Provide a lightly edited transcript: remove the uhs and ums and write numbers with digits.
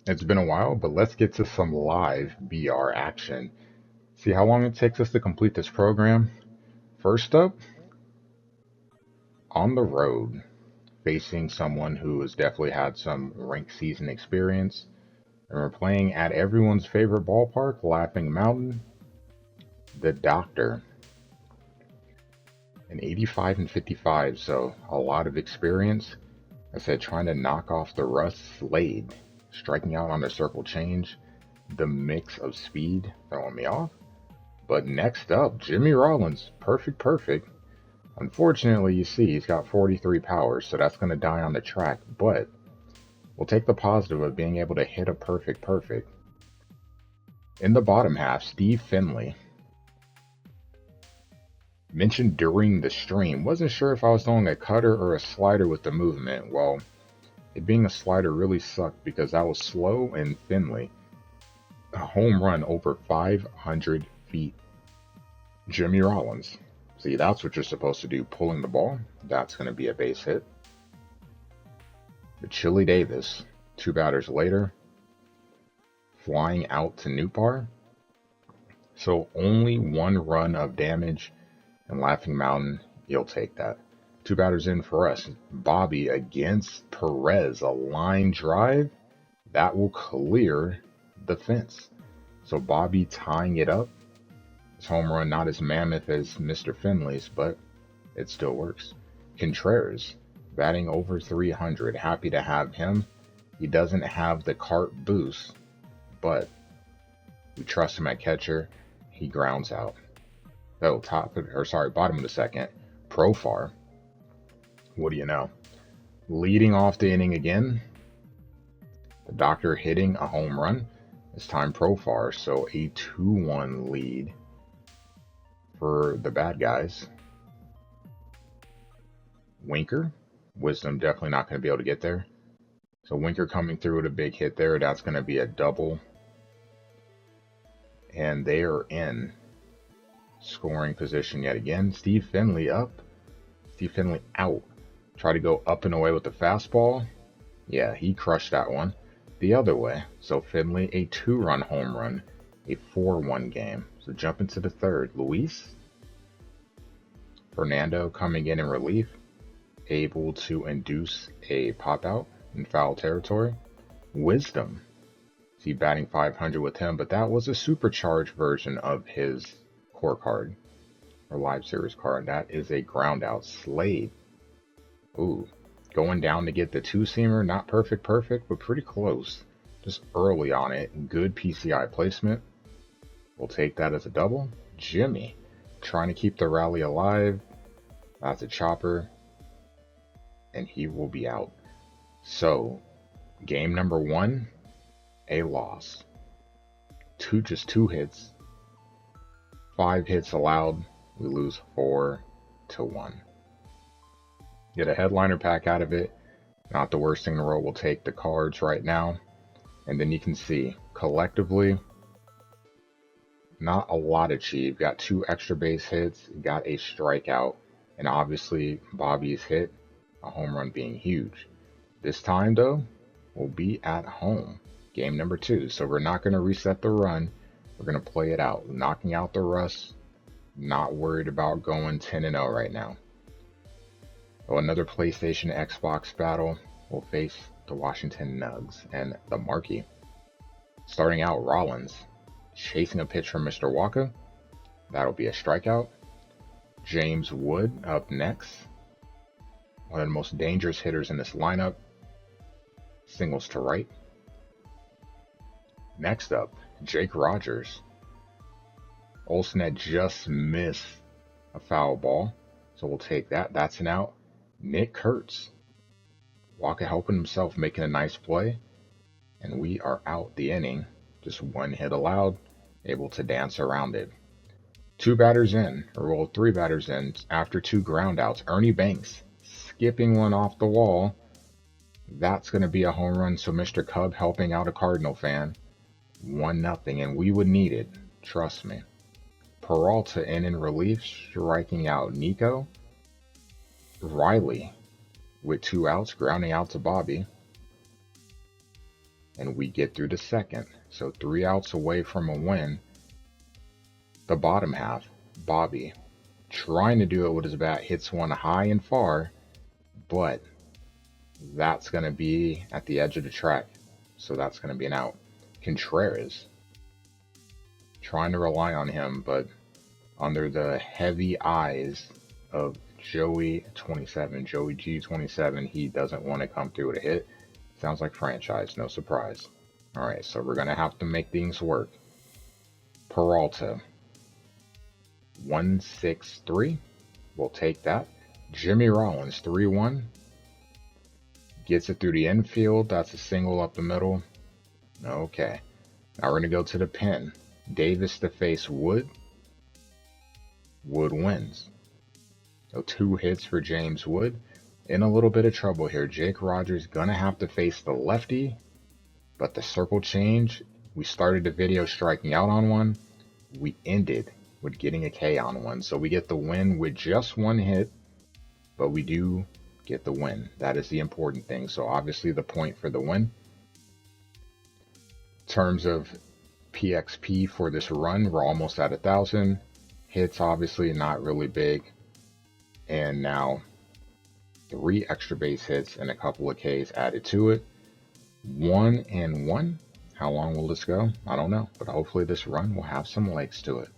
It's been a while, but let's get to some live BR action. See how long it takes us to complete this program? First up, on the road, facing someone who has definitely had some ranked season experience. And we're playing at everyone's favorite ballpark, Laughing Mountain, the Doctor. An 85 and 55, so a lot of experience. I said trying to knock off the Russ Slade, striking out on the circle change, the mix of speed throwing me off. But next up, Jimmy Rollins, perfect, perfect. Unfortunately, you see, he's got 43 power, so that's going to die on the track. But we'll take the positive of being able to hit a perfect, perfect. In the bottom half, Steve Finley. Mentioned during the stream, wasn't sure if I was throwing a cutter or a slider with the movement. Well, it being a slider really sucked because that was slow and Finley. A home run over 500 feet. Jimmy Rollins. See, that's what you're supposed to do, pulling the ball. That's going to be a base hit. But Chili Davis, two batters later, flying out to Newpar. So only one run of damage, and Laughing Mountain, you'll take that. Two batters in for us. Bobby against Perez, a line drive. That will clear the fence. So Bobby tying it up. His home run not as mammoth as Mr. Finley's, but it still works. Contreras, batting over 300. Happy to have him. He doesn't have the cart boost, but we trust him at catcher. He grounds out. Oh, bottom of the second. Profar. What do you know? Leading off the inning again. The Doctor hitting a home run. This time Profar, so a 2-1 lead for the bad guys. Winker. Wisdom definitely not going to be able to get there. So Winker coming through with a big hit there. That's going to be a double. And they are in scoring position yet again. Steve Finley up. Steve Finley out. Try to go up and away with the fastball. Yeah, he crushed that one. The other way. So Finley, a 2-run home run. A 4-1 game. So jump into the third. Luis. Fernando coming in relief. Able to induce a pop out in foul territory. Wisdom. See, batting 500 with him, but that was a supercharged version of his core card or live series card. That is a ground out. Slade. Ooh, going down to get the two-seamer. Not perfect, but pretty close. Just early on it. Good PCI placement. We'll take that as a double. Jimmy trying to keep the rally alive. That's a chopper. And he will be out. So, game number 1, a loss. Just two hits. 5 hits allowed. We lose 4-1. Get a headliner pack out of it. Not the worst thing in the world. We'll take the cards right now. And then you can see, collectively, not a lot achieved. Got 2 extra base hits. Got a strikeout. And obviously, Bobby's hit. A home run being huge. This time, though, we'll be at home. Game number 2. So we're not going to reset the run. We're going to play it out. Knocking out the Russ. Not worried about going 10-0 right now. So another PlayStation Xbox battle. We'll face the Washington Nugs and the Marquee. Starting out, Rollins. Chasing a pitch from Mr. Walker. That'll be a strikeout. James Wood up next. One of the most dangerous hitters in this lineup. Singles to right. Next up, Jake Rogers. Olsen had just missed a foul ball, so we'll take that. That's an out. Nick Kurtz. Walker helping himself, making a nice play. And we are out the inning. Just 1 hit allowed. Able to dance around it. 2 batters in, or 3 batters in after 2 ground outs. Ernie Banks skipping one off the wall. That's going to be a home run. So Mr. Cub helping out a Cardinal fan. 1-0, and we would need it. Trust me. Peralta in relief, striking out Nico. Riley with 2 outs, grounding out to Bobby. and we get through the second. So 3 outs away from a win. The bottom half, Bobby, trying to do it with his bat, hits one high and far, but that's going to be at the edge of the track. So that's going to be an out. Contreras, trying to rely on him, but under the heavy eyes of Joey G27, he doesn't want to come through with a hit. Sounds like franchise, no surprise. Alright, so we're going to have to make things work. Peralta, 1-6-3. We'll take that. Jimmy Rollins, 3-1. Gets it through the infield. That's a single up the middle. Okay. Now we're going to go to the pen. Davis to face Wood. Wood wins. So 2 hits for James Wood. In a little bit of trouble here. Jake Rogers going to have to face the lefty. But the circle change. We started the video striking out on one. We ended with getting a K on one. So we get the win with just 1 hit. But we do get the win. That is the important thing. So obviously the point for the win. In terms of PXP for this run, we're almost at 1,000. Hits obviously not really big. And now 3 extra base hits and a couple of Ks added to it. 1-1. How long will this go? I don't know. But hopefully this run will have some legs to it.